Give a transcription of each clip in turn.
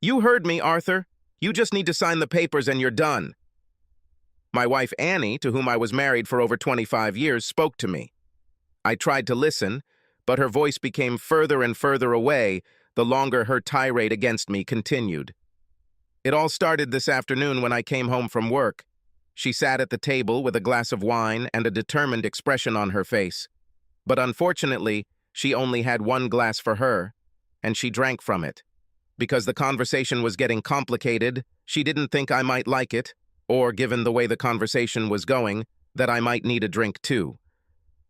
You heard me, Arthur. You just need to sign the papers and you're done. My wife Annie, to whom I was married for over 25 years, spoke to me. I tried to listen, but her voice became further and further away the longer her tirade against me continued. It all started this afternoon when I came home from work. She sat at the table with a glass of wine and a determined expression on her face. But unfortunately, she only had one glass for her, and she drank from it. Because the conversation was getting complicated, she didn't think I might like it, or, given the way the conversation was going, that I might need a drink too.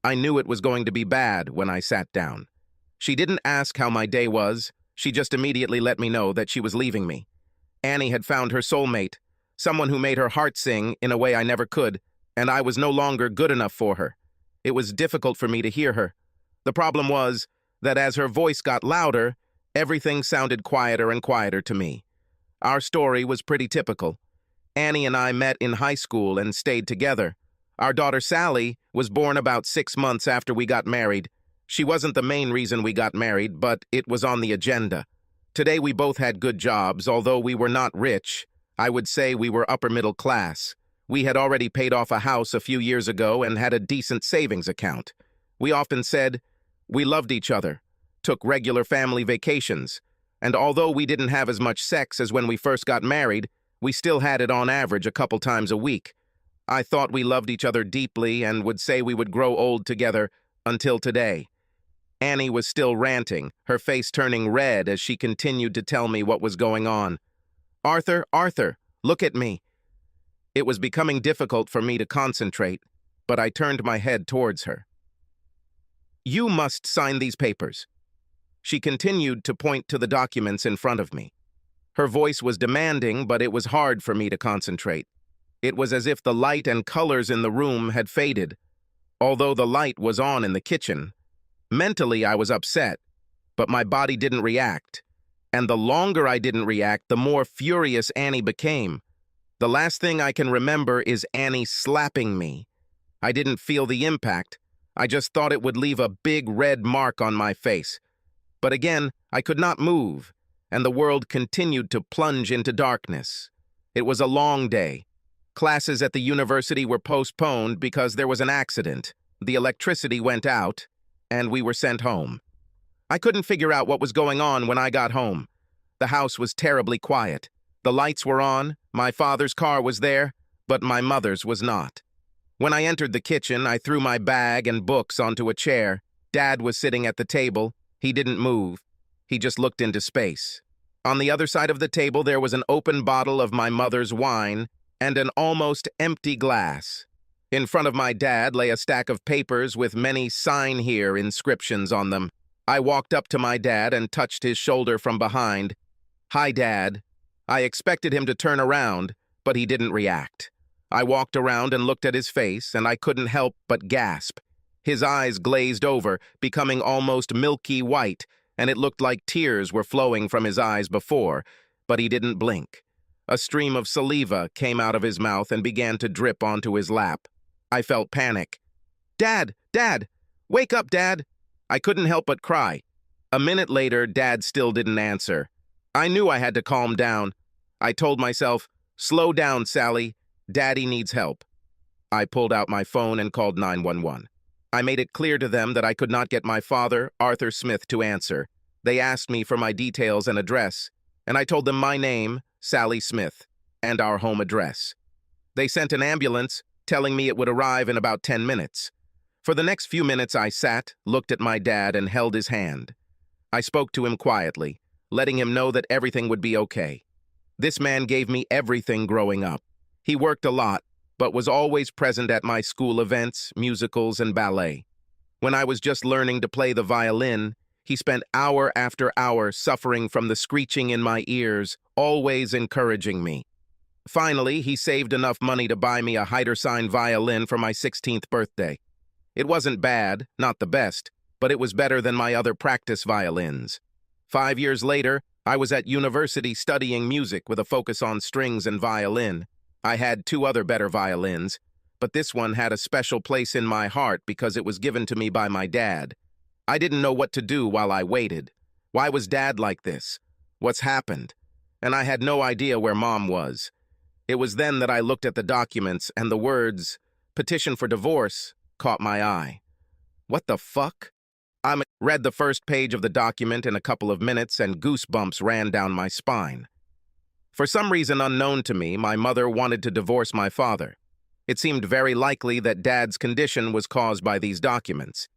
I knew it was going to be bad when I sat down. She didn't ask how my day was, she just immediately let me know that she was leaving me. Annie had found her soulmate, someone who made her heart sing in a way I never could, and I was no longer good enough for her. It was difficult for me to hear her. The problem was that as her voice got louder, everything sounded quieter and quieter to me. Our story was pretty typical. Annie and I met in high school and stayed together. Our daughter Sally was born about 6 months after we got married. She wasn't the main reason we got married, but it was on the agenda. Today we both had good jobs, although we were not rich. I would say we were upper middle class. We had already paid off a house a few years ago and had a decent savings account. We often said we loved each other, took regular family vacations, and although we didn't have as much sex as when we first got married, we still had it on average a couple times a week. I thought we loved each other deeply and would say we would grow old together until today. Annie was still ranting, her face turning red as she continued to tell me what was going on. Arthur, look at me. It was becoming difficult for me to concentrate, but I turned my head towards her. You must sign these papers. She continued to point to the documents in front of me. Her voice was demanding, but it was hard for me to concentrate. It was as if the light and colors in the room had faded, although the light was on in the kitchen. Mentally, I was upset, but my body didn't react. And the longer I didn't react, the more furious Annie became. The last thing I can remember is Annie slapping me. I didn't feel the impact. I just thought it would leave a big red mark on my face. But again, I could not move, and the world continued to plunge into darkness. It was a long day. Classes at the university were postponed because there was an accident. The electricity went out, and we were sent home. I couldn't figure out what was going on when I got home. The house was terribly quiet. The lights were on, my father's car was there, but my mother's was not. When I entered the kitchen, I threw my bag and books onto a chair. Dad was sitting at the table. He didn't move. He just looked into space. On the other side of the table, there was an open bottle of my mother's wine and an almost empty glass. In front of my dad lay a stack of papers with many "Sign Here" inscriptions on them. I walked up to my dad and touched his shoulder from behind. Hi, Dad. I expected him to turn around, but he didn't react. I walked around and looked at his face, and I couldn't help but gasp. His eyes glazed over, becoming almost milky white, and it looked like tears were flowing from his eyes before, but he didn't blink. A stream of saliva came out of his mouth and began to drip onto his lap. I felt panic. Dad! Wake up, Dad! I couldn't help but cry. A minute later, Dad still didn't answer. I knew I had to calm down. I told myself, slow down, Sally. Daddy needs help. I pulled out my phone and called 911. I made it clear to them that I could not get my father, Arthur Smith, to answer. They asked me for my details and address, and I told them my name, Sally Smith, and our home address. They sent an ambulance, telling me it would arrive in about 10 minutes. For the next few minutes I sat, looked at my dad, and held his hand. I spoke to him quietly, letting him know that everything would be okay. This man gave me everything growing up. He worked a lot, but was always present at my school events, musicals, and ballet. When I was just learning to play the violin, he spent hour after hour suffering from the screeching in my ears, always encouraging me. Finally, he saved enough money to buy me a Heidersign violin for my 16th birthday. It wasn't bad, not the best, but it was better than my other practice violins. 5 years later, I was at university studying music with a focus on strings and violin. I had 2 other better violins, but this one had a special place in my heart because it was given to me by my dad. I didn't know what to do while I waited. Why was Dad like this? What's happened? and I had no idea where Mom was. It was then that I looked at the documents and the words, "Petition for divorce," caught my eye. What the fuck? I read the first page of the document in a couple of minutes and goosebumps ran down my spine. For some reason unknown to me, my mother wanted to divorce my father. It seemed very likely that Dad's condition was caused by these documents.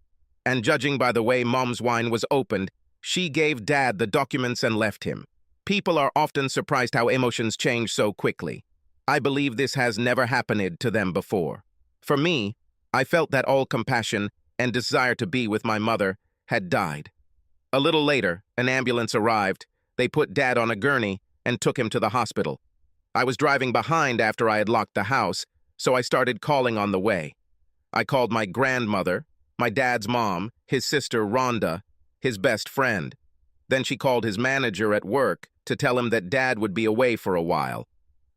And judging by the way Mom's wine was opened, she gave Dad the documents and left him. People are often surprised how emotions change so quickly. I believe this has never happened to them before. For me, I felt that all compassion and desire to be with my mother had died. A little later, an ambulance arrived. They put Dad on a gurney and took him to the hospital. I was driving behind after I had locked the house, so I started calling on the way. I called my grandmother, my dad's mom, his sister Rhonda, his best friend. Then she called his manager at work to tell him that Dad would be away for a while.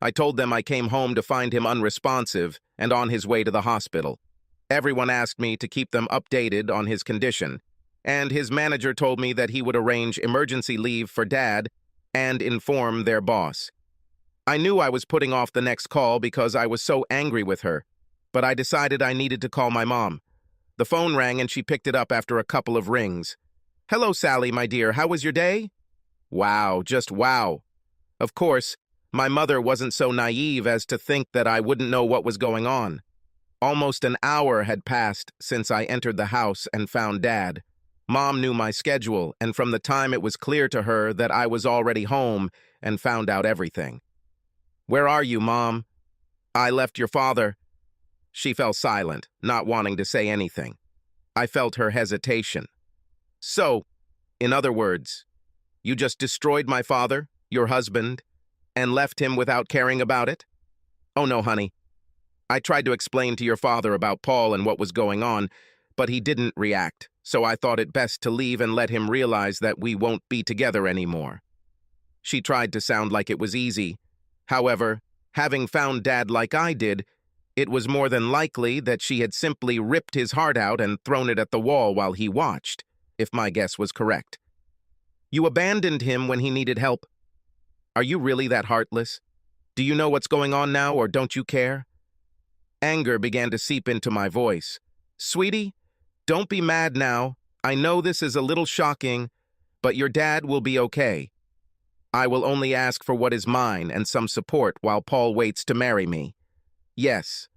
I told them I came home to find him unresponsive and on his way to the hospital. Everyone asked me to keep them updated on his condition, and his manager told me that he would arrange emergency leave for Dad and inform their boss. I knew I was putting off the next call because I was so angry with her, but I decided I needed to call my mom. The phone rang and she picked it up after a couple of rings. "Hello, Sally, my dear. How was your day?" Wow, just wow. Of course, my mother wasn't so naive as to think that I wouldn't know what was going on. Almost an hour had passed since I entered the house and found Dad. Mom knew my schedule, and from the time it was clear to her that I was already home and found out everything. "Where are you, Mom?" "I left your father." She fell silent, not wanting to say anything. I felt her hesitation. "So, in other words, you just destroyed my father, your husband, and left him without caring about it?" "Oh no, honey. I tried to explain to your father about Paul and what was going on, but he didn't react, so I thought it best to leave and let him realize that we won't be together anymore." She tried to sound like it was easy. However, having found Dad like I did, it was more than likely that she had simply ripped his heart out and thrown it at the wall while he watched, if my guess was correct. "You abandoned him when he needed help. Are you really that heartless? Do you know what's going on now, or don't you care?" Anger began to seep into my voice. "Sweetie, don't be mad now. I know this is a little shocking, but your dad will be okay. I will only ask for what is mine and some support while Paul waits to marry me. Yes,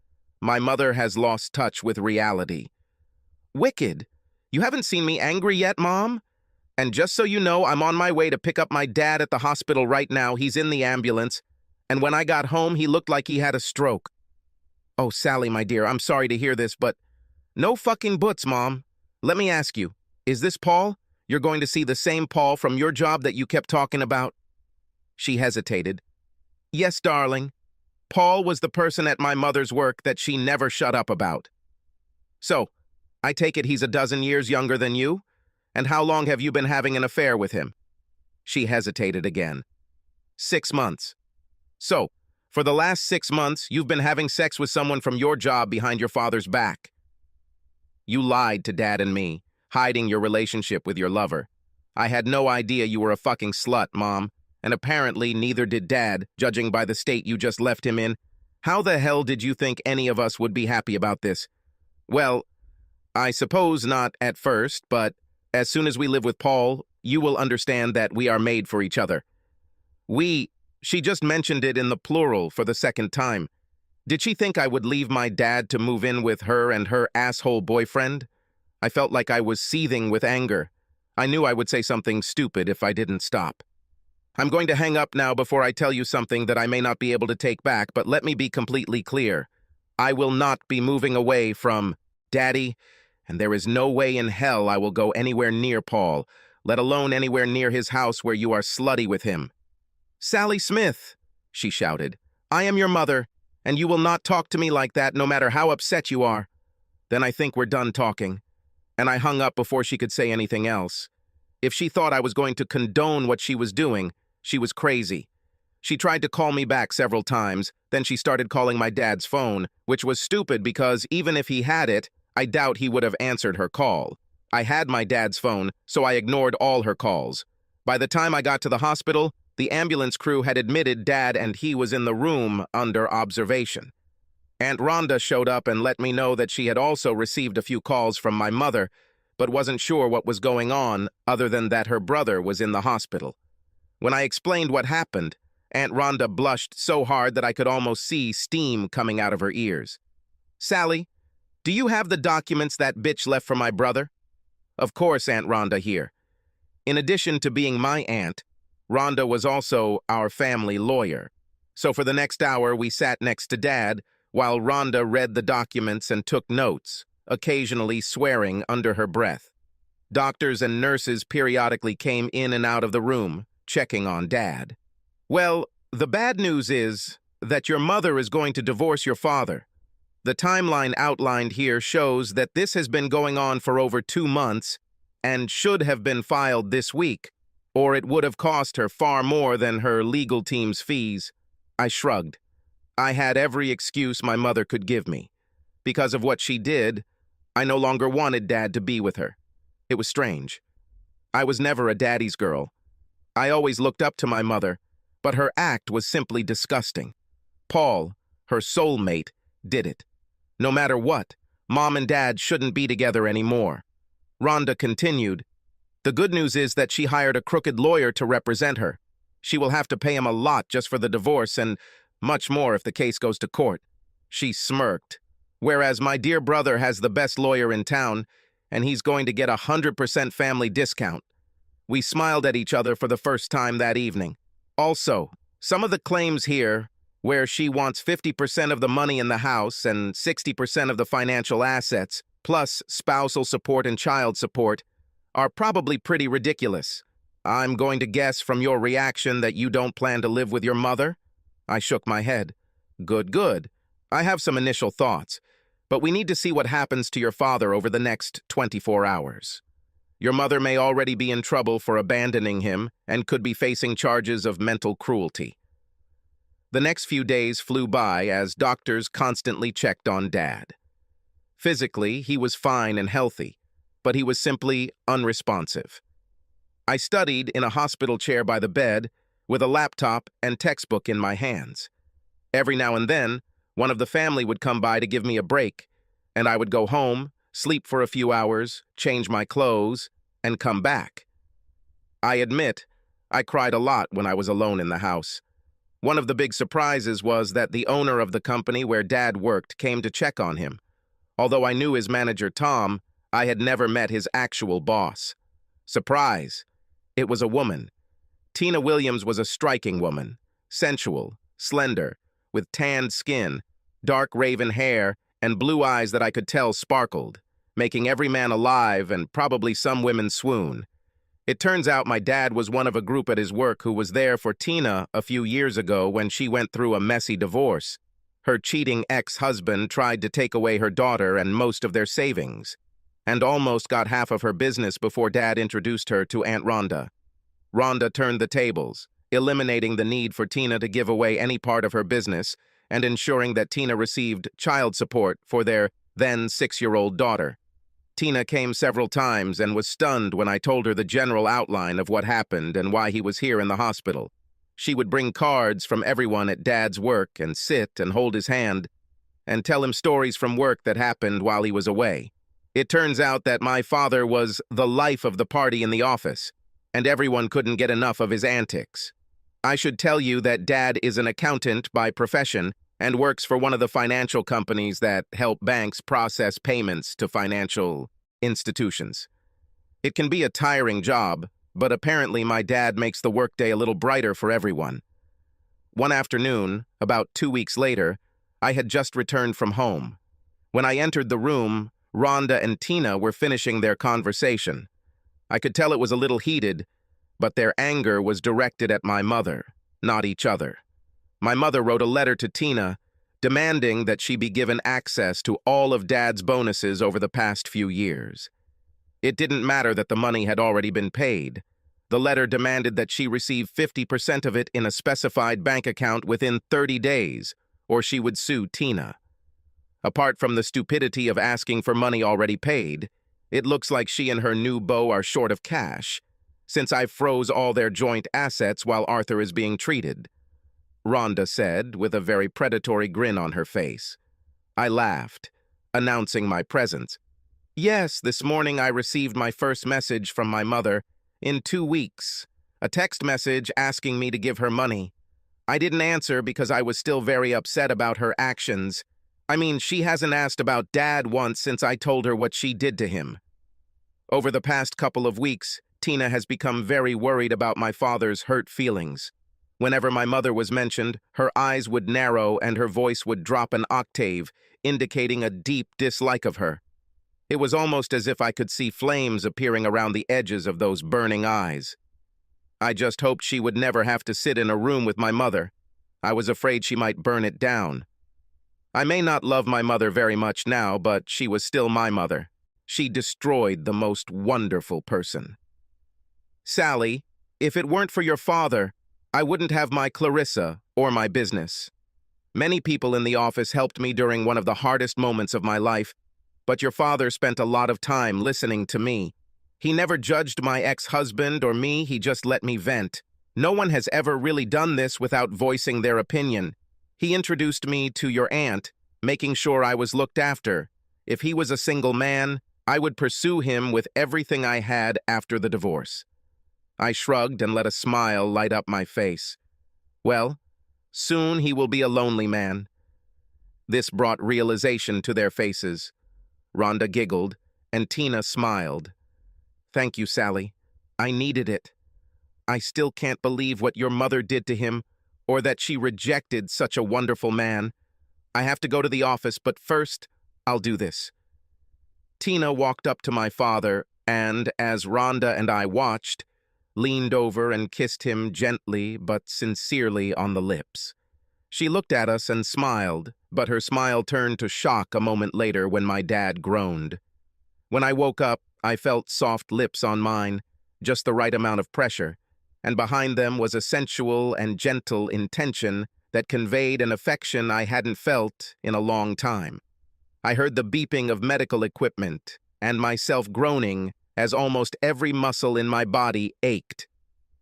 my mother has lost touch with reality." "Wicked. You haven't seen me angry yet, Mom? And just so you know, I'm on my way to pick up my dad at the hospital right now. He's in the ambulance. And when I got home, he looked like he had a stroke." "Oh, Sally, my dear, I'm sorry to hear this, but..." "No fucking buts, Mom. Let me ask you, is this Paul? You're going to see the same Paul from your job that you kept talking about?" She hesitated. "Yes, darling. Paul was the person at my mother's work that she never shut up about." "So, I take it he's a dozen years younger than you? And how long have you been having an affair with him?" She hesitated again. 6 months. "So, for the last 6 months, you've been having sex with someone from your job behind your father's back. You lied to Dad and me, hiding your relationship with your lover. I had no idea you were a fucking slut, Mom, and apparently neither did Dad, judging by the state you just left him in. How the hell did you think any of us would be happy about this?" "Well, I suppose not at first, but as soon as we live with Paul, you will understand that we are made for each other." She just mentioned it in the plural for the second time. Did she think I would leave my dad to move in with her and her asshole boyfriend? I felt like I was seething with anger. I knew I would say something stupid if I didn't stop. "I'm going to hang up now before I tell you something that I may not be able to take back, but let me be completely clear. I will not be moving away from Daddy, and there is no way in hell I will go anywhere near Paul, let alone anywhere near his house where you are slutty with him." "Sally Smith," she shouted, "I am your mother, and you will not talk to me like that no matter how upset you are." Then I think we're done talking. And I hung up before she could say anything else. If she thought I was going to condone what she was doing, she was crazy. She tried to call me back several times, then she started calling my dad's phone, which was stupid because even if he had it, I doubt he would have answered her call. I had my dad's phone, so I ignored all her calls. By the time I got to the hospital, The ambulance crew had admitted Dad and he was in the room under observation. Aunt Rhonda showed up and let me know that she had also received a few calls from my mother, but wasn't sure what was going on other than that her brother was in the hospital. When I explained what happened, Aunt Rhonda blushed so hard that I could almost see steam coming out of her ears. "Sally, do you have the documents that bitch left for my brother?" Of course, Aunt Rhonda here. In addition to being my aunt, Rhonda was also our family lawyer. So for the next hour, we sat next to Dad while Rhonda read the documents and took notes, occasionally swearing under her breath. Doctors and nurses periodically came in and out of the room, checking on Dad. "Well, the bad news is that your mother is going to divorce your father. The timeline outlined here shows that this has been going on for over 2 months and should have been filed this week, or it would have cost her far more than her legal team's fees." I shrugged. I had every excuse my mother could give me. Because of what she did, I no longer wanted Dad to be with her. It was strange. I was never a daddy's girl. I always looked up to my mother, but her act was simply disgusting. Paul, her soulmate, did it. No matter what, Mom and Dad shouldn't be together anymore. Rhonda continued, "The good news is that she hired a crooked lawyer to represent her. She will have to pay him a lot just for the divorce and much more if the case goes to court." She smirked. "Whereas my dear brother has the best lawyer in town, and he's going to get 100% family discount." We smiled at each other for the first time that evening. Also, some of the claims here, where she wants 50% of the money in the house and 60% of the financial assets, plus spousal support and child support, are probably pretty ridiculous. I'm going to guess from your reaction that you don't plan to live with your mother? I shook my head. Good. I have some initial thoughts, but we need to see what happens to your father over the next 24 hours. Your mother may already be in trouble for abandoning him and could be facing charges of mental cruelty. The next few days flew by as doctors constantly checked on Dad. Physically, he was fine and healthy, but he was simply unresponsive. I studied in a hospital chair by the bed with a laptop and textbook in my hands. Every now and then, one of the family would come by to give me a break, and I would go home, sleep for a few hours, change my clothes, and come back. I admit, I cried a lot when I was alone in the house. One of the big surprises was that the owner of the company where Dad worked came to check on him. Although I knew his manager, Tom, I had never met his actual boss. Surprise! It was a woman. Tina Williams was a striking woman, sensual, slender, with tanned skin, dark raven hair, and blue eyes that I could tell sparkled, making every man alive and probably some women swoon. It turns out my dad was one of a group at his work who was there for Tina a few years ago when she went through a messy divorce. Her cheating ex-husband tried to take away her daughter and most of their savings, and almost got half of her business before Dad introduced her to Aunt Rhonda. Rhonda turned the tables, eliminating the need for Tina to give away any part of her business and ensuring that Tina received child support for their then 6-year-old daughter. Tina came several times and was stunned when I told her the general outline of what happened and why he was here in the hospital. She would bring cards from everyone at Dad's work and sit and hold his hand and tell him stories from work that happened while he was away. It turns out that my father was the life of the party in the office, and everyone couldn't get enough of his antics. I should tell you that Dad is an accountant by profession and works for one of the financial companies that help banks process payments to financial institutions. It can be a tiring job, but apparently my dad makes the workday a little brighter for everyone. One afternoon, about 2 weeks later, I had just returned from home. When I entered the room, Rhonda and Tina were finishing their conversation. I could tell it was a little heated, but their anger was directed at my mother, not each other. My mother wrote a letter to Tina demanding that she be given access to all of Dad's bonuses over the past few years. It didn't matter that the money had already been paid. The letter demanded that she receive 50% of it in a specified bank account within 30 days, or she would sue Tina. Apart from the stupidity of asking for money already paid, it looks like she and her new beau are short of cash. since I froze all their joint assets while Arthur is being treated," Rhonda said, with a very predatory grin on her face. I laughed, announcing my presence. "Yes, this morning I received my first message from my mother in 2 weeks, a text message asking me to give her money. I didn't answer because I was still very upset about her actions. I mean, she hasn't asked about Dad once since I told her what she did to him. Over the past couple of weeks, Tina has become very worried about my father's hurt feelings. Whenever my mother was mentioned, her eyes would narrow and her voice would drop an octave, indicating a deep dislike of her. It was almost as if I could see flames appearing around the edges of those burning eyes. I just hoped she would never have to sit in a room with my mother. I was afraid she might burn it down. I may not love my mother very much now, but she was still my mother. She destroyed the most wonderful person. Sally, if it weren't for your father, I wouldn't have my Clarissa or my business. Many people in the office helped me during one of the hardest moments of my life, but your father spent a lot of time listening to me. He never judged my ex-husband or me, he just let me vent. No one has ever really done this without voicing their opinion. He introduced me to your aunt, making sure I was looked after. If he was a single man, I would pursue him with everything I had after the divorce. I shrugged and let a smile light up my face. Well, soon he will be a lonely man. This brought realization to their faces. Rhonda giggled, and Tina smiled. Thank you, Sally. I needed it. I still can't believe what your mother did to him, or that she rejected such a wonderful man. I have to go to the office, but first, I'll do this. Tina walked up to my father, and as Rhonda and I watched, leaned over and kissed him gently but sincerely on the lips. She looked at us and smiled, but her smile turned to shock a moment later when my dad groaned. When I woke up, I felt soft lips on mine, just the right amount of pressure, and behind them was a sensual and gentle intention that conveyed an affection I hadn't felt in a long time. I heard the beeping of medical equipment and myself groaning as almost every muscle in my body ached.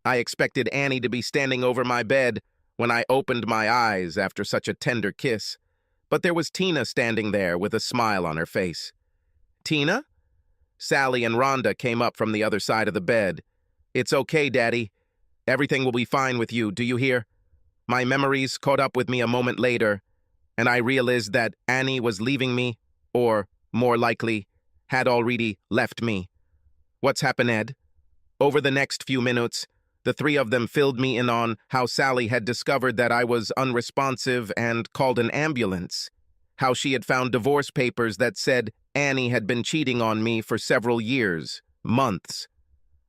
I expected Annie to be standing over my bed when I opened my eyes after such a tender kiss, but there was Tina standing there with a smile on her face. Tina? Sally and Rhonda came up from the other side of the bed. It's okay, Daddy. Everything will be fine with you, do you hear? My memories caught up with me a moment later, and I realized that Annie was leaving me, or, more likely, had already left me. What's happened, Ed? Over the next few minutes, the three of them filled me in on how Sally had discovered that I was unresponsive and called an ambulance, how she had found divorce papers that said Annie had been cheating on me for several years, months.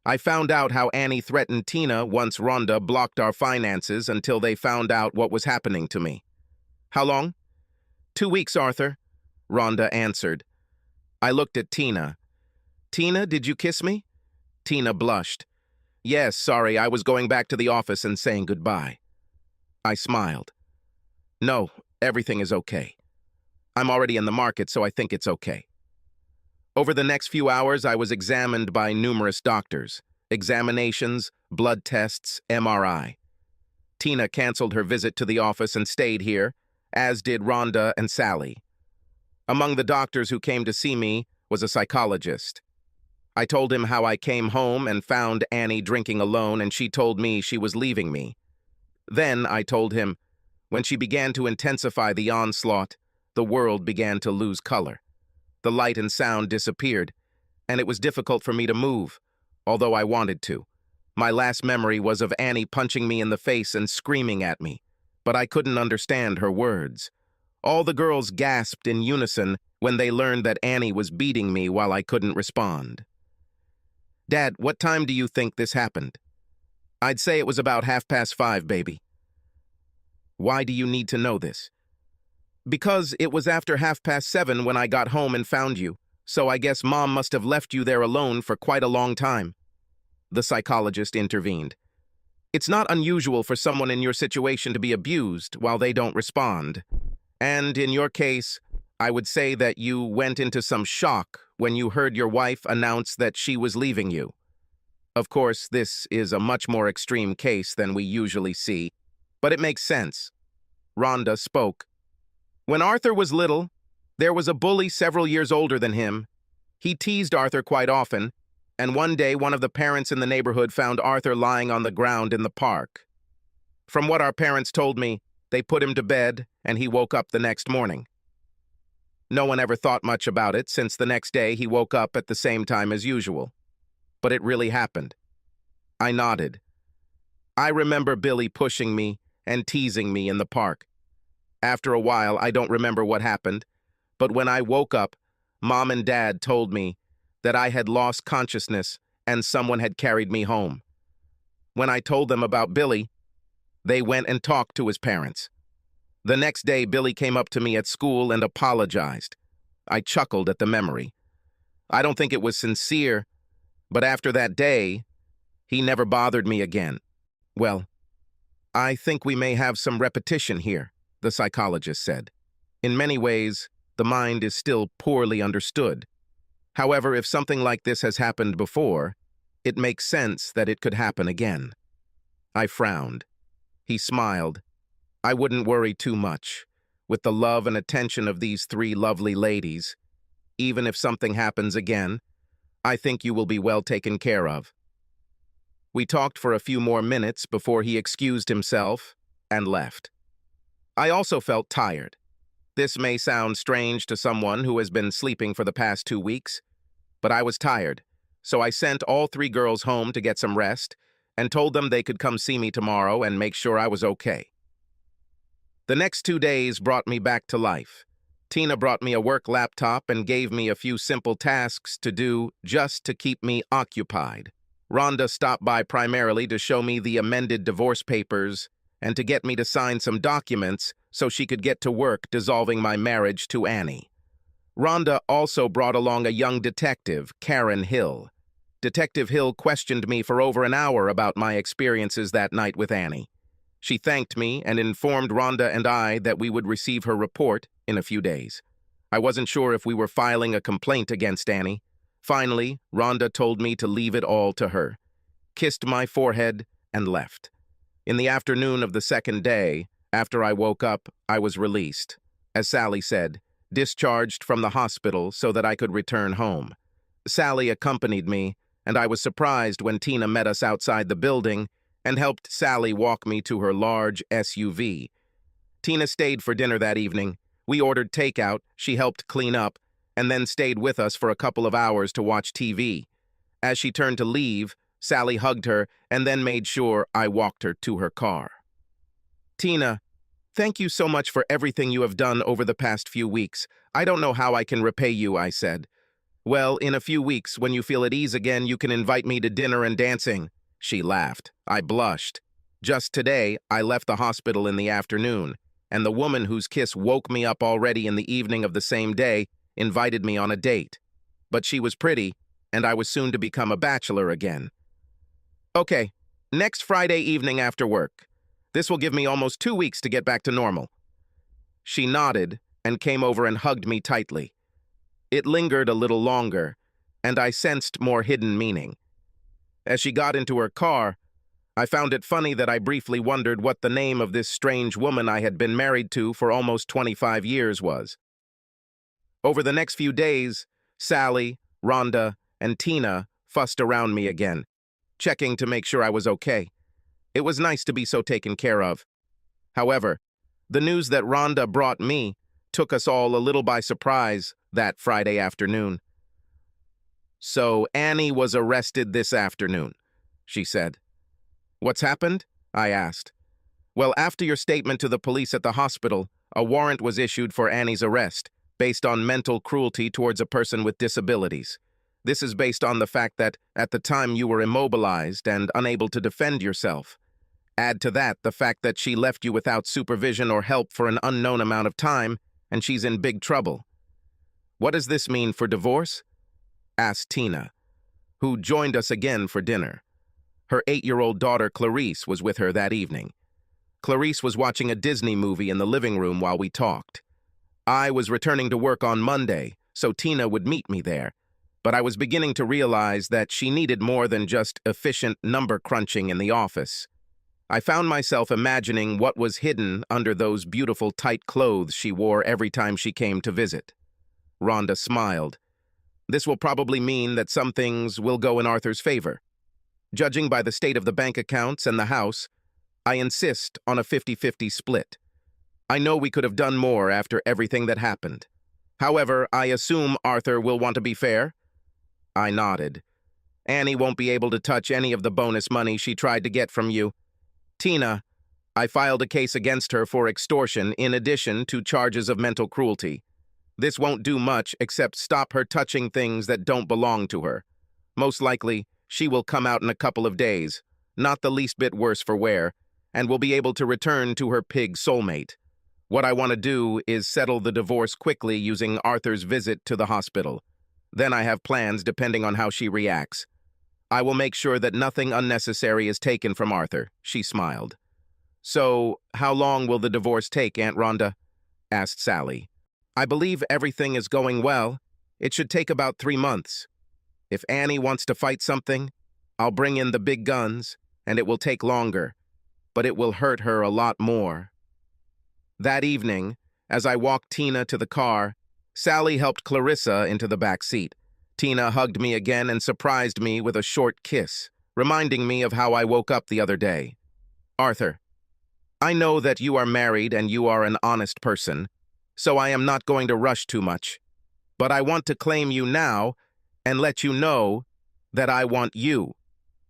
I found out how Annie threatened Tina once Rhonda blocked our finances until they found out what was happening to me. How long? 2 weeks, Arthur, Rhonda answered. I looked at Tina. Tina, did you kiss me? Tina blushed. Yes, sorry, I was going back to the office and saying goodbye. I smiled. No, everything is okay. I'm already in the market, so I think it's okay. Over the next few hours, I was examined by numerous doctors. Examinations, blood tests, MRI. Tina canceled her visit to the office and stayed here, as did Rhonda and Sally. Among the doctors who came to see me was a psychologist. I told him how I came home and found Annie drinking alone, and she told me she was leaving me. Then I told him, when she began to intensify the onslaught, the world began to lose color. The light and sound disappeared, and it was difficult for me to move, although I wanted to. My last memory was of Annie punching me in the face and screaming at me, but I couldn't understand her words. All the girls gasped in unison when they learned that Annie was beating me while I couldn't respond. Dad, what time do you think this happened? I'd say it was about 5:30, baby. Why do you need to know this? Because it was after 7:30 when I got home and found you, so I guess Mom must have left you there alone for quite a long time. The psychologist intervened. It's not unusual for someone in your situation to be abused while they don't respond. And in your case, I would say that you went into some shock when you heard your wife announce that she was leaving you. Of course, this is a much more extreme case than we usually see, but it makes sense. Rhonda spoke. When Arthur was little, there was a bully several years older than him. He teased Arthur quite often, and one day one of the parents in the neighborhood found Arthur lying on the ground in the park. From what our parents told me, they put him to bed, and he woke up the next morning. No one ever thought much about it, since the next day he woke up at the same time as usual. But it really happened. I nodded. I remember Billy pushing me and teasing me in the park. After a while, I don't remember what happened, but when I woke up, Mom and Dad told me that I had lost consciousness and someone had carried me home. When I told them about Billy, they went and talked to his parents. The next day, Billy came up to me at school and apologized. I chuckled at the memory. I don't think it was sincere, but after that day, he never bothered me again. Well, I think we may have some repetition here, the psychologist said. In many ways, the mind is still poorly understood. However, if something like this has happened before, it makes sense that it could happen again. I frowned. He smiled. I wouldn't worry too much. With the love and attention of these three lovely ladies, even if something happens again, I think you will be well taken care of. We talked for a few more minutes before he excused himself and left. I also felt tired. This may sound strange to someone who has been sleeping for the past 2 weeks, but I was tired, so I sent all 3 girls home to get some rest and told them they could come see me tomorrow and make sure I was okay. The next 2 days brought me back to life. Tina brought me a work laptop and gave me a few simple tasks to do just to keep me occupied. Rhonda stopped by primarily to show me the amended divorce papers and to get me to sign some documents so she could get to work dissolving my marriage to Annie. Rhonda also brought along a young detective, Karen Hill. Detective Hill questioned me for over an hour about my experiences that night with Annie. She thanked me and informed Rhonda and I that we would receive her report in a few days. I wasn't sure if we were filing a complaint against Annie. Finally, Rhonda told me to leave it all to her, kissed my forehead, and left. In the afternoon of the second day, after I woke up, I was released. As Sally said, discharged from the hospital so that I could return home. Sally accompanied me, and I was surprised when Tina met us outside the building and helped Sally walk me to her large SUV. Tina stayed for dinner that evening. We ordered takeout, she helped clean up, and then stayed with us for a couple of hours to watch TV. As she turned to leave, Sally hugged her and then made sure I walked her to her car. Tina, thank you so much for everything you have done over the past few weeks. I don't know how I can repay you, I said. Well, in a few weeks, when you feel at ease again, you can invite me to dinner and dancing. She laughed. I blushed. Just today, I left the hospital in the afternoon, and the woman whose kiss woke me up already in the evening of the same day invited me on a date. But she was pretty, and I was soon to become a bachelor again. Okay, next Friday evening after work. This will give me almost 2 weeks to get back to normal. She nodded and came over and hugged me tightly. It lingered a little longer, and I sensed more hidden meaning. As she got into her car, I found it funny that I briefly wondered what the name of this strange woman I had been married to for almost 25 years was. Over the next few days, Sally, Rhonda, and Tina fussed around me again, checking to make sure I was okay. It was nice to be so taken care of. However, the news that Rhonda brought me took us all a little by surprise that Friday afternoon. So Annie was arrested this afternoon, she said. What's happened? I asked. Well, after your statement to the police at the hospital, a warrant was issued for Annie's arrest, based on mental cruelty towards a person with disabilities. This is based on the fact that, at the time, you were immobilized and unable to defend yourself. Add to that the fact that she left you without supervision or help for an unknown amount of time, and she's in big trouble. What does this mean for divorce? Asked Tina, who joined us again for dinner. Her 8-year-old daughter Clarice was with her that evening. Clarice was watching a Disney movie in the living room while we talked. I was returning to work on Monday, so Tina would meet me there. but I was beginning to realize that she needed more than just efficient number crunching in the office. I found myself imagining what was hidden under those beautiful tight clothes she wore every time she came to visit. Rhonda smiled. This will probably mean that some things will go in Arthur's favor. Judging by the state of the bank accounts and the house, I insist on a 50-50 split. I know we could have done more after everything that happened. However, I assume Arthur will want to be fair? I nodded. Annie won't be able to touch any of the bonus money she tried to get from you. Tina, I filed a case against her for extortion in addition to charges of mental cruelty. This won't do much except stop her touching things that don't belong to her. Most likely, she will come out in a couple of days, not the least bit worse for wear, and will be able to return to her pig soulmate. What I want to do is settle the divorce quickly using Arthur's visit to the hospital. Then I have plans depending on how she reacts. I will make sure that nothing unnecessary is taken from Arthur, she smiled. So, how long will the divorce take, Aunt Rhonda? Asked Sally. I believe everything is going well. It should take about 3 months. If Annie wants to fight something, I'll bring in the big guns, and it will take longer, but it will hurt her a lot more. That evening, as I walked Tina to the car, Sally helped Clarissa into the back seat. Tina hugged me again and surprised me with a short kiss, reminding me of how I woke up the other day. Arthur, I know that you are married and you are an honest person, so I am not going to rush too much. But I want to claim you now and let you know that I want you.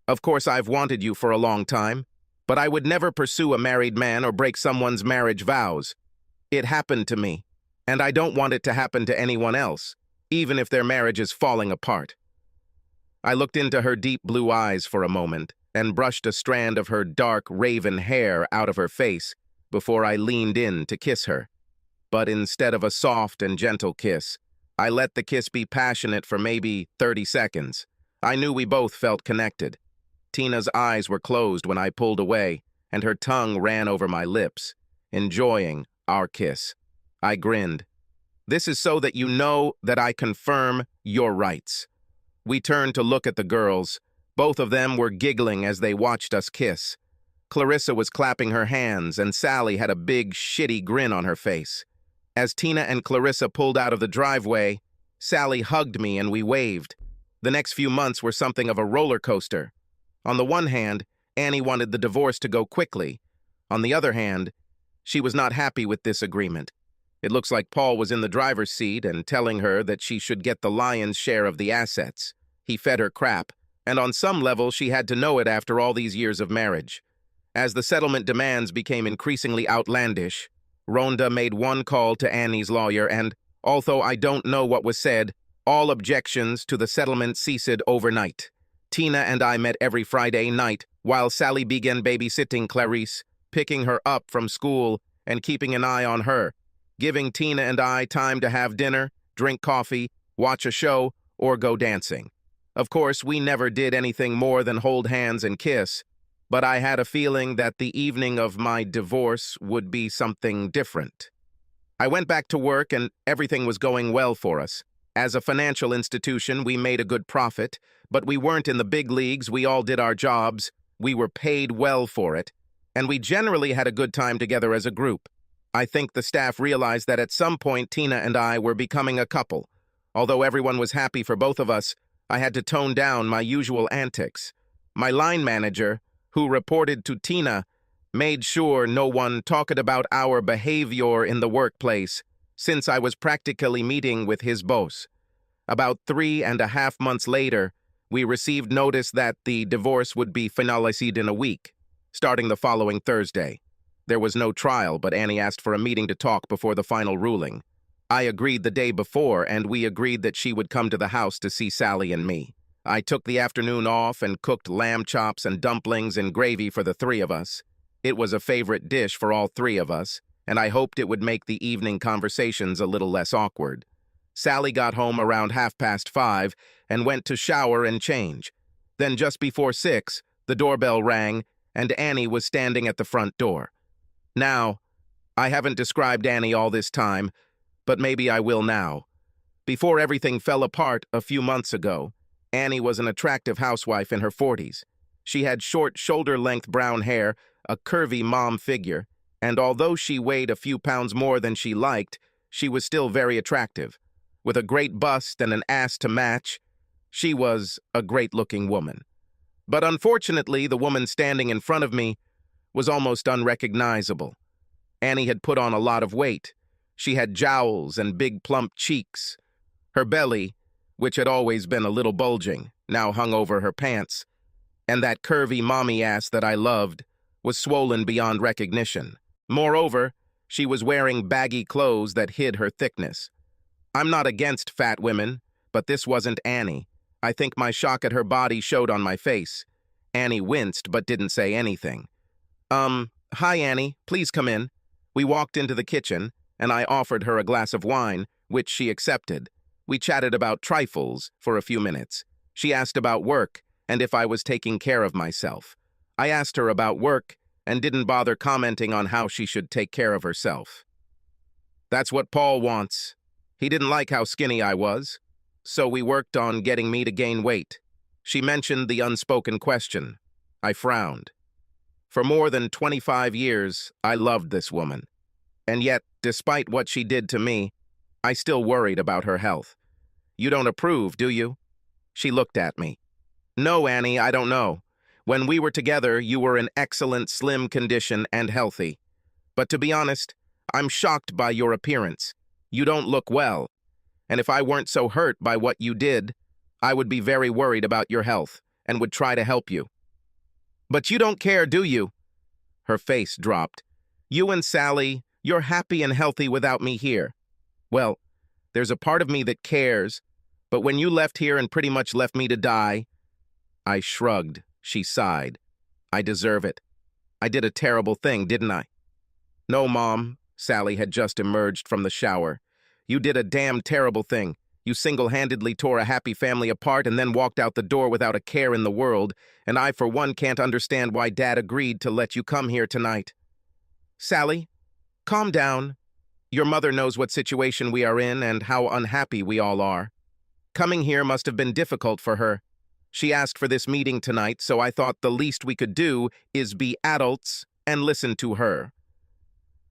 Of course, I've wanted you for a long time, but I would never pursue a married man or break someone's marriage vows. It happened to me, and I don't want it to happen to anyone else, even if their marriage is falling apart. I looked into her deep blue eyes for a moment and brushed a strand of her dark raven hair out of her face before I leaned in to kiss her. But instead of a soft and gentle kiss, I let the kiss be passionate for maybe 30 seconds. I knew we both felt connected. Tina's eyes were closed when I pulled away, and her tongue ran over my lips, enjoying our kiss. I grinned. This is so that you know that I confirm your rights. We turned to look at the girls. Both of them were giggling as they watched us kiss. Clarissa was clapping her hands, and Sally had a big, shitty grin on her face. As Tina and Clarissa pulled out of the driveway, Sally hugged me and we waved. The next few months were something of a roller coaster. On the one hand, Annie wanted the divorce to go quickly. On the other hand, she was not happy with this agreement. It looks like Paul was in the driver's seat and telling her that she should get the lion's share of the assets. He fed her crap, and on some level she had to know it after all these years of marriage. As the settlement demands became increasingly outlandish, Rhonda made one call to Annie's lawyer and, although I don't know what was said, all objections to the settlement ceased overnight. Tina and I met every Friday night while Sally began babysitting Clarice, picking her up from school and keeping an eye on her, giving Tina and I time to have dinner, drink coffee, watch a show, or go dancing. Of course, we never did anything more than hold hands and kiss, but I had a feeling that the evening of my divorce would be something different. I went back to work and everything was going well for us. As a financial institution, we made a good profit, but we weren't in the big leagues. We all did our jobs, we were paid well for it, and we generally had a good time together as a group. I think the staff realized that at some point Tina and I were becoming a couple. Although everyone was happy for both of us, I had to tone down my usual antics. My line manager, who reported to Tina, made sure no one talked about our behavior in the workplace, since I was practically meeting with his boss. About 3.5 months later, we received notice that the divorce would be finalized in a week, starting the following Thursday. There was no trial, but Annie asked for a meeting to talk before the final ruling. I agreed the day before, and we agreed that she would come to the house to see Sally and me. I took the afternoon off and cooked lamb chops and dumplings and gravy for the three of us. It was a favorite dish for all three of us, and I hoped it would make the evening conversations a little less awkward. Sally got home around 5:30 and went to shower and change. Then just before 6, the doorbell rang, and Annie was standing at the front door. Now, I haven't described Annie all this time, but maybe I will now. Before everything fell apart a few months ago, Annie was an attractive housewife in her 40s. She had short, shoulder-length brown hair, a curvy mom figure, and although she weighed a few pounds more than she liked, she was still very attractive. With a great bust and an ass to match, she was a great-looking woman. But unfortunately, the woman standing in front of me was almost unrecognizable. Annie had put on a lot of weight. She had jowls and big plump cheeks. Her belly, which had always been a little bulging, now hung over her pants, and that curvy mommy ass that I loved was swollen beyond recognition. Moreover, she was wearing baggy clothes that hid her thickness. I'm not against fat women, but this wasn't Annie. I think my shock at her body showed on my face. Annie winced but didn't say anything. Hi Annie, please come in." We walked into the kitchen, and I offered her a glass of wine, which she accepted. We chatted about trifles for a few minutes. She asked about work and if I was taking care of myself. I asked her about work and didn't bother commenting on how she should take care of herself. That's what Paul wants. He didn't like how skinny I was, so we worked on getting me to gain weight. She mentioned the unspoken question. I frowned. For more than 25 years, I loved this woman. And yet, despite what she did to me, I still worried about her health. You don't approve, do you? She looked at me. No, Annie, I don't know. When we were together, you were in excellent slim condition and healthy. But to be honest, I'm shocked by your appearance. You don't look well. And if I weren't so hurt by what you did, I would be very worried about your health and would try to help you. But you don't care, do you? Her face dropped. You and Sally, you're happy and healthy without me here. Well, there's a part of me that cares, but when you left here and pretty much left me to die, I shrugged. She sighed. I deserve it. I did a terrible thing, didn't I? No, Mom. Sally had just emerged from the shower. You did a damn terrible thing. You single-handedly tore a happy family apart and then walked out the door without a care in the world, and I, for one, can't understand why Dad agreed to let you come here tonight. Sally, calm down. Your mother knows what situation we are in and how unhappy we all are. Coming here must have been difficult for her. She asked for this meeting tonight, so I thought the least we could do is be adults and listen to her.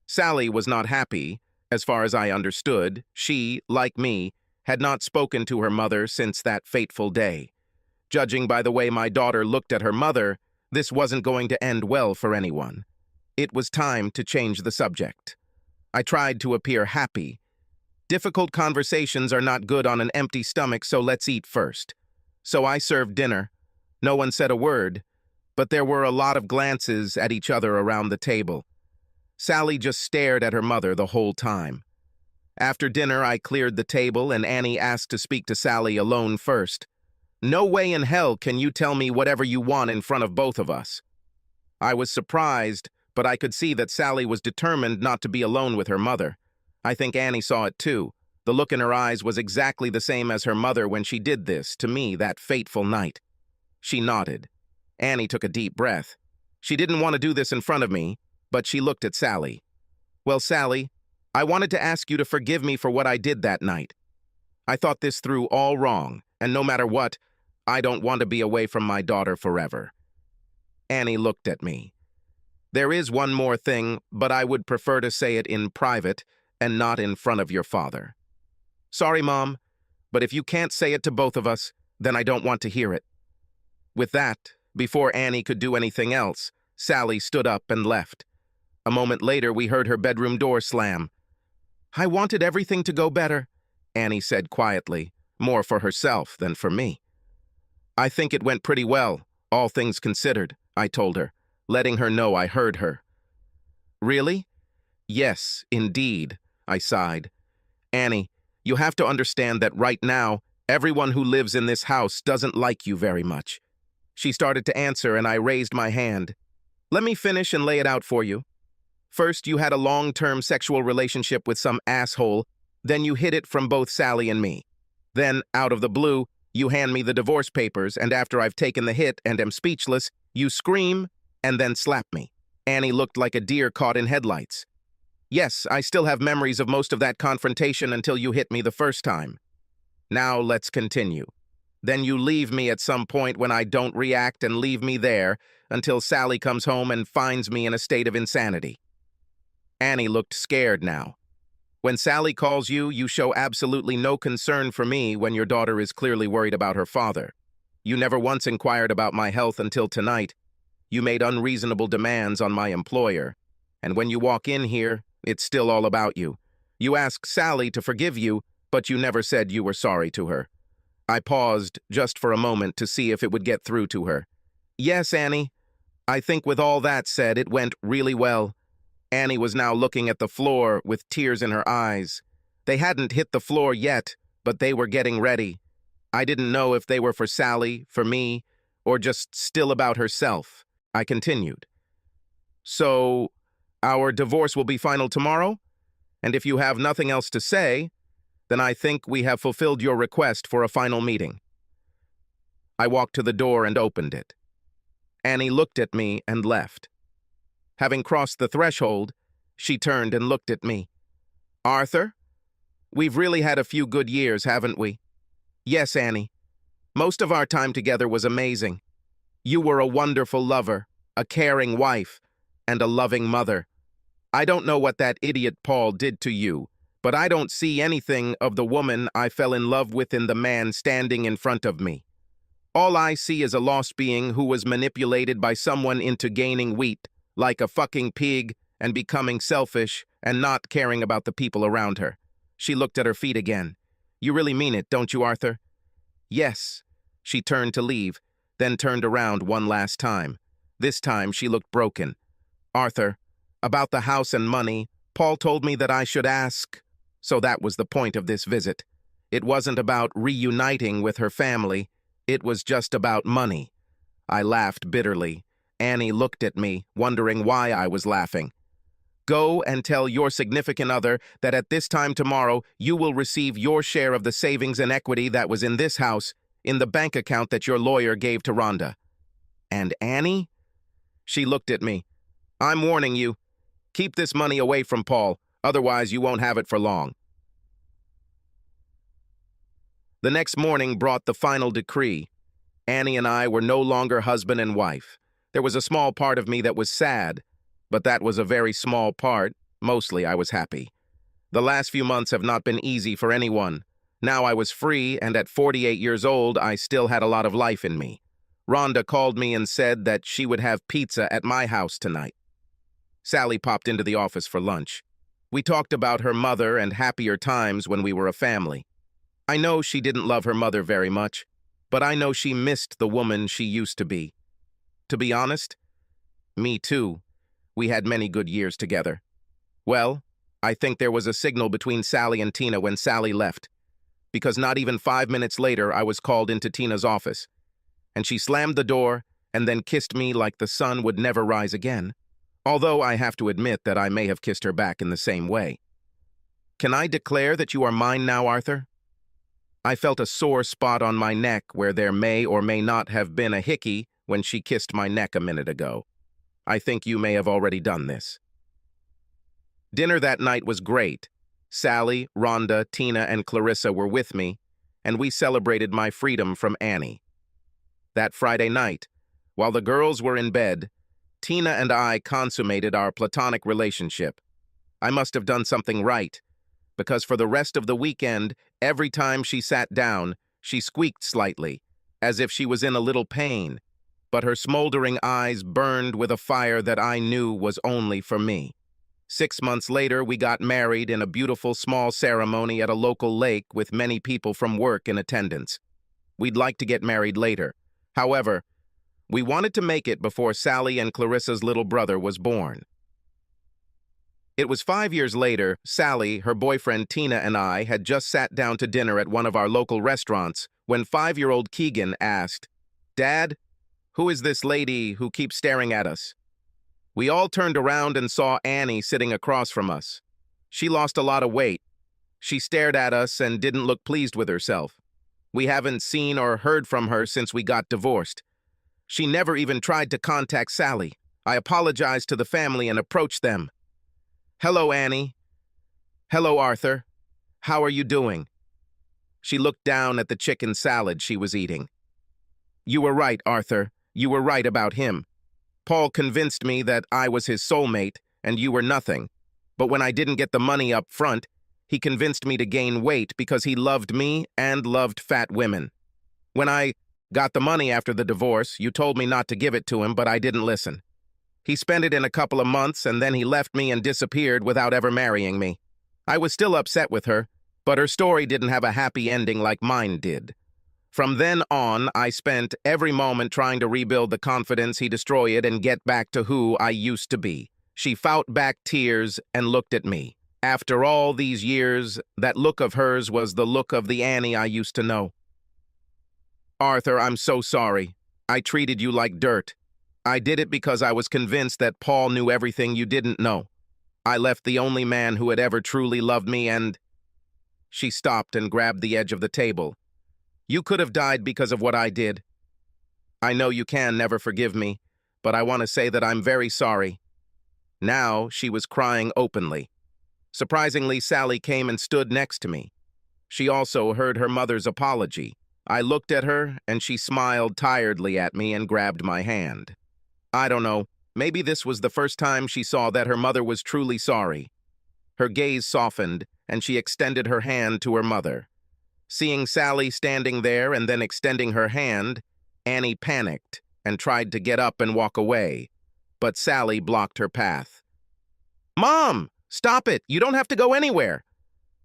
Sally was not happy. As far as I understood, she, like me, had not spoken to her mother since that fateful day. Judging by the way my daughter looked at her mother, this wasn't going to end well for anyone. It was time to change the subject. I tried to appear happy. Difficult conversations are not good on an empty stomach, so let's eat first. So I served dinner. No one said a word, but there were a lot of glances at each other around the table. Sally just stared at her mother the whole time. After dinner, I cleared the table, and Annie asked to speak to Sally alone first. No way in hell can you tell me whatever you want in front of both of us. I was surprised, but I could see that Sally was determined not to be alone with her mother. I think Annie saw it too. The look in her eyes was exactly the same as her mother when she did this to me that fateful night. She nodded. Annie took a deep breath. She didn't want to do this in front of me, but she looked at Sally. Well, Sally, I wanted to ask you to forgive me for what I did that night. I thought this through all wrong, and no matter what, I don't want to be away from my daughter forever. Annie looked at me. There is one more thing, but I would prefer to say it in private and not in front of your father. Sorry, Mom, but if you can't say it to both of us, then I don't want to hear it. With that, before Annie could do anything else, Sally stood up and left. A moment later, we heard her bedroom door slam. I wanted everything to go better, Annie said quietly, more for herself than for me. I think it went pretty well, all things considered, I told her, letting her know I heard her. Really? Yes, indeed, I sighed. Annie, you have to understand that right now, everyone who lives in this house doesn't like you very much. She started to answer, and I raised my hand. Let me finish and lay it out for you. First, you had a long-term sexual relationship with some asshole, then you hid it from both Sally and me. Then, out of the blue, you hand me the divorce papers, and after I've taken the hit and am speechless, you scream and then slap me. Annie looked like a deer caught in headlights. Yes, I still have memories of most of that confrontation until you hit me the first time. Now let's continue. Then you leave me at some point when I don't react and leave me there until Sally comes home and finds me in a state of insanity. Annie looked scared now. When Sally calls you, you show absolutely no concern for me when your daughter is clearly worried about her father. You never once inquired about my health until tonight. You made unreasonable demands on my employer. And when you walk in here, it's still all about you. You ask Sally to forgive you, but you never said you were sorry to her. I paused just for a moment to see if it would get through to her. Yes, Annie. I think with all that said, it went really well. Annie was now looking at the floor with tears in her eyes. They hadn't hit the floor yet, but they were getting ready. I didn't know if they were for Sally, for me, or just still about herself. I continued. So, our divorce will be final tomorrow? And if you have nothing else to say, then I think we have fulfilled your request for a final meeting. I walked to the door and opened it. Annie looked at me and left. Having crossed the threshold, she turned and looked at me. Arthur, we've really had a few good years, haven't we? Yes, Annie. Most of our time together was amazing. You were a wonderful lover, a caring wife, and a loving mother. I don't know what that idiot Paul did to you, but I don't see anything of the woman I fell in love with in the man standing in front of me. All I see is a lost being who was manipulated by someone into gaining wheat, like a fucking pig, and becoming selfish and not caring about the people around her. She looked at her feet again. You really mean it, don't you, Arthur? Yes. She turned to leave, then turned around one last time. This time she looked broken. Arthur, about the house and money, Paul told me that I should ask. So that was the point of this visit. It wasn't about reuniting with her family. It was just about money. I laughed bitterly. Annie looked at me, wondering why I was laughing. Go and tell your significant other that at this time tomorrow you will receive your share of the savings and equity that was in this house in the bank account that your lawyer gave to Rhonda. And Annie? She looked at me. I'm warning you. Keep this money away from Paul, otherwise you won't have it for long. The next morning brought the final decree. Annie and I were no longer husband and wife. There was a small part of me that was sad, but that was a very small part. Mostly I was happy. The last few months have not been easy for anyone. Now I was free, and at 48 years old, I still had a lot of life in me. Rhonda called me and said that she would have pizza at my house tonight. Sally popped into the office for lunch. We talked about her mother and happier times when we were a family. I know she didn't love her mother very much, but I know she missed the woman she used to be. To be honest, me too. We had many good years together. Well, I think there was a signal between Sally and Tina when Sally left, because not even 5 minutes later I was called into Tina's office, and she slammed the door and then kissed me like the sun would never rise again, although I have to admit that I may have kissed her back in the same way. Can I declare that you are mine now, Arthur? I felt a sore spot on my neck where there may or may not have been a hickey when she kissed my neck a minute ago. I think you may have already done this. Dinner that night was great. Sally, Rhonda, Tina, and Clarissa were with me, and we celebrated my freedom from Annie. That Friday night, while the girls were in bed, Tina and I consummated our platonic relationship. I must have done something right, because for the rest of the weekend, every time she sat down, she squeaked slightly, as if she was in a little pain, but her smoldering eyes burned with a fire that I knew was only for me. 6 months later, we got married in a beautiful small ceremony at a local lake with many people from work in attendance. We'd like to get married later. However, we wanted to make it before Sally and Clarissa's little brother was born. It was 5 years later, Sally, her boyfriend Tina, and I had just sat down to dinner at one of our local restaurants when 5-year-old Keegan asked, "Dad, who is this lady who keeps staring at us?" We all turned around and saw Annie sitting across from us. She lost a lot of weight. She stared at us and didn't look pleased with herself. We haven't seen or heard from her since we got divorced. She never even tried to contact Sally. I apologized to the family and approached them. "Hello, Annie. Hello, Arthur. How are you doing?" She looked down at the chicken salad she was eating. "You were right, Arthur. You were right about him. Paul convinced me that I was his soulmate and you were nothing. But when I didn't get the money up front, he convinced me to gain weight because he loved me and loved fat women. When I got the money after the divorce, you told me not to give it to him, but I didn't listen. He spent it in a couple of months and then he left me and disappeared without ever marrying me. I was still upset with her, but her story didn't have a happy ending like mine did. From then on, I spent every moment trying to rebuild the confidence he destroyed and get back to who I used to be." She fought back tears and looked at me. After all these years, that look of hers was the look of the Annie I used to know. "Arthur, I'm so sorry. I treated you like dirt. I did it because I was convinced that Paul knew everything you didn't know. I left the only man who had ever truly loved me and—" She stopped and grabbed the edge of the table. "You could have died because of what I did. I know you can never forgive me, but I want to say that I'm very sorry." Now she was crying openly. Surprisingly, Sally came and stood next to me. She also heard her mother's apology. I looked at her, and she smiled tiredly at me and grabbed my hand. I don't know, maybe this was the first time she saw that her mother was truly sorry. Her gaze softened, and she extended her hand to her mother. Seeing Sally standing there and then extending her hand, Annie panicked and tried to get up and walk away, but Sally blocked her path. "Mom, stop it! You don't have to go anywhere!"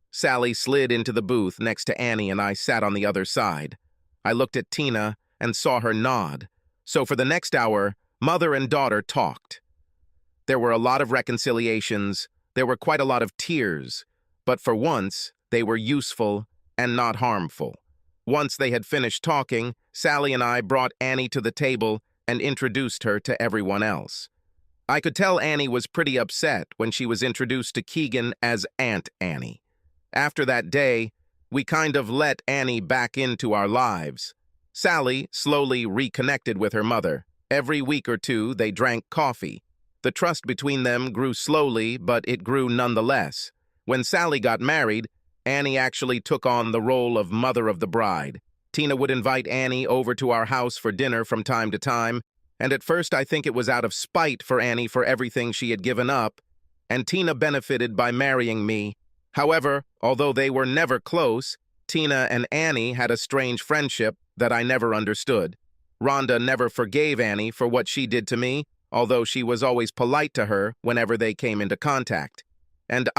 Sally slid into the booth next to Annie and I sat on the other side. I looked at Tina and saw her nod. So for the next hour, mother and daughter talked. There were a lot of reconciliations, there were quite a lot of tears, but for once, they were useful and not harmful. Once they had finished talking, Sally and I brought Annie to the table and introduced her to everyone else. I could tell Annie was pretty upset when she was introduced to Keegan as Aunt Annie. After that day, we kind of let Annie back into our lives. Sally slowly reconnected with her mother. Every week or two, they drank coffee. The trust between them grew slowly, but it grew nonetheless. When Sally got married, Annie actually took on the role of mother of the bride. Tina would invite Annie over to our house for dinner from time to time, and at first I think it was out of spite for Annie for everything she had given up, and Tina benefited by marrying me. However, although they were never close, Tina and Annie had a strange friendship that I never understood. Rhonda never forgave Annie for what she did to me, although she was always polite to her whenever they came into contact. And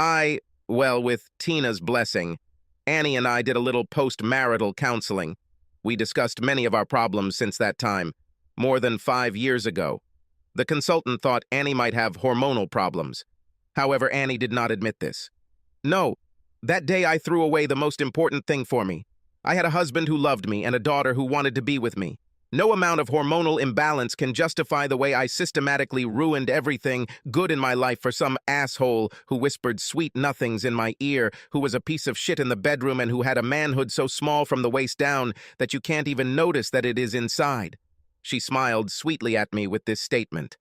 well, with Tina's blessing, Annie and I did a little post-marital counseling. We discussed many of our problems since that time, more than 5 years ago. The consultant thought Annie might have hormonal problems. However, Annie did not admit this. "No, that day I threw away the most important thing for me. I had a husband who loved me and a daughter who wanted to be with me. No amount of hormonal imbalance can justify the way I systematically ruined everything good in my life for some asshole who whispered sweet nothings in my ear, who was a piece of shit in the bedroom and who had a manhood so small from the waist down that you can't even notice that it is inside." She smiled sweetly at me with this statement.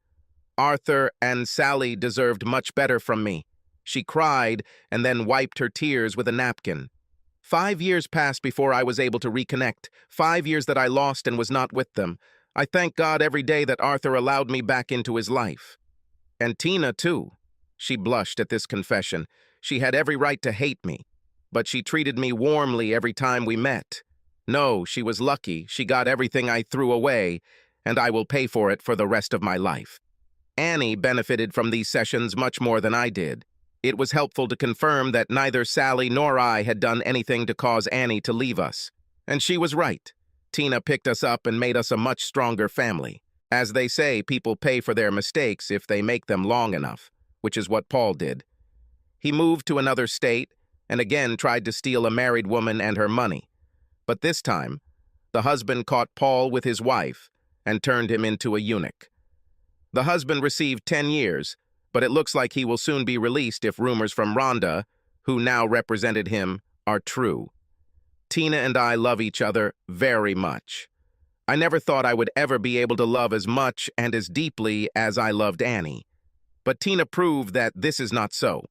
Arthur and Sally deserved much better from me. She cried and then wiped her tears with a napkin. 5 years passed before I was able to reconnect, 5 years that I lost and was not with them. I thank God every day that Arthur allowed me back into his life. And Tina, too. She blushed at this confession. She had every right to hate me, but she treated me warmly every time we met. No, she was lucky. She got everything I threw away, and I will pay for it for the rest of my life. Annie benefited from these sessions much more than I did. It was helpful to confirm that neither Sally nor I had done anything to cause Annie to leave us. And she was right. Tina picked us up and made us a much stronger family. As they say, people pay for their mistakes if they make them long enough, which is what Paul did. He moved to another state and again tried to steal a married woman and her money. But this time, the husband caught Paul with his wife and turned him into a eunuch. The husband received 10 years, but it looks like he will soon be released if rumors from Rhonda, who now represented him, are true. Tina and I love each other very much. I never thought I would ever be able to love as much and as deeply as I loved Annie. But Tina proved that this is not so.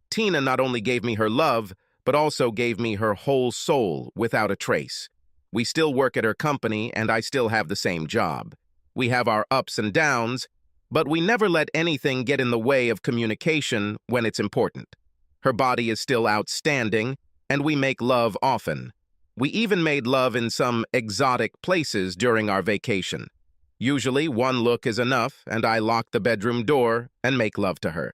Tina not only gave me her love, but also gave me her whole soul without a trace. We still work at her company, and I still have the same job. We have our ups and downs, but we never let anything get in the way of communication when it's important. Her body is still outstanding, and we make love often. We even made love in some exotic places during our vacation. Usually, one look is enough, and I lock the bedroom door and make love to her.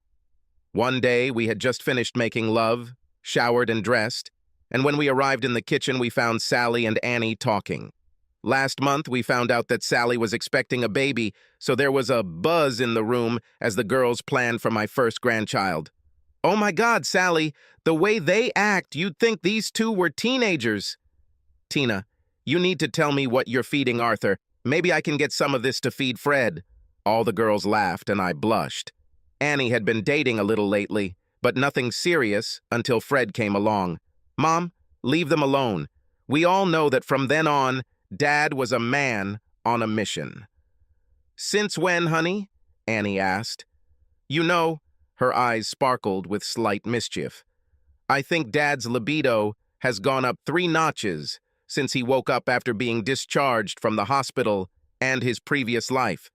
One day, we had just finished making love, showered and dressed, and when we arrived in the kitchen, we found Sally and Annie talking. Last month, we found out that Sally was expecting a baby, so there was a buzz in the room as the girls planned for my first grandchild. "Oh my God, Sally, the way they act, you'd think these two were teenagers." "Tina, you need to tell me what you're feeding Arthur. Maybe I can get some of this to feed Fred." All the girls laughed, and I blushed. Annie had been dating a little lately, but nothing serious until Fred came along. "Mom, leave them alone. We all know that from then on, Dad was a man on a mission." "Since when, honey?" Annie asked. "You know," her eyes sparkled with slight mischief, "I think Dad's libido has gone up 3 notches since he woke up after being discharged from the hospital and his previous life."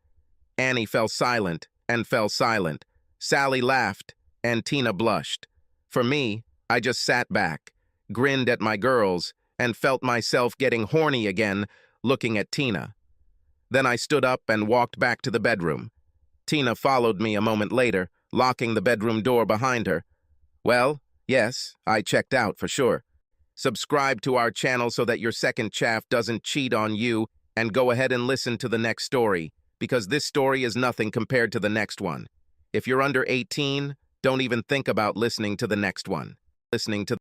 Annie fell silent and fell silent. Sally laughed, and Tina blushed. For me, I just sat back, grinned at my girls, and felt myself getting horny again, looking at Tina. Then I stood up and walked back to the bedroom. Tina followed me a moment later, locking the bedroom door behind her. Well, yes, I checked out for sure. Subscribe to our channel so that your second chaff doesn't cheat on you, and go ahead and listen to the next story, because this story is nothing compared to the next one. If you're under 18, don't even think about listening to the next one. Listening to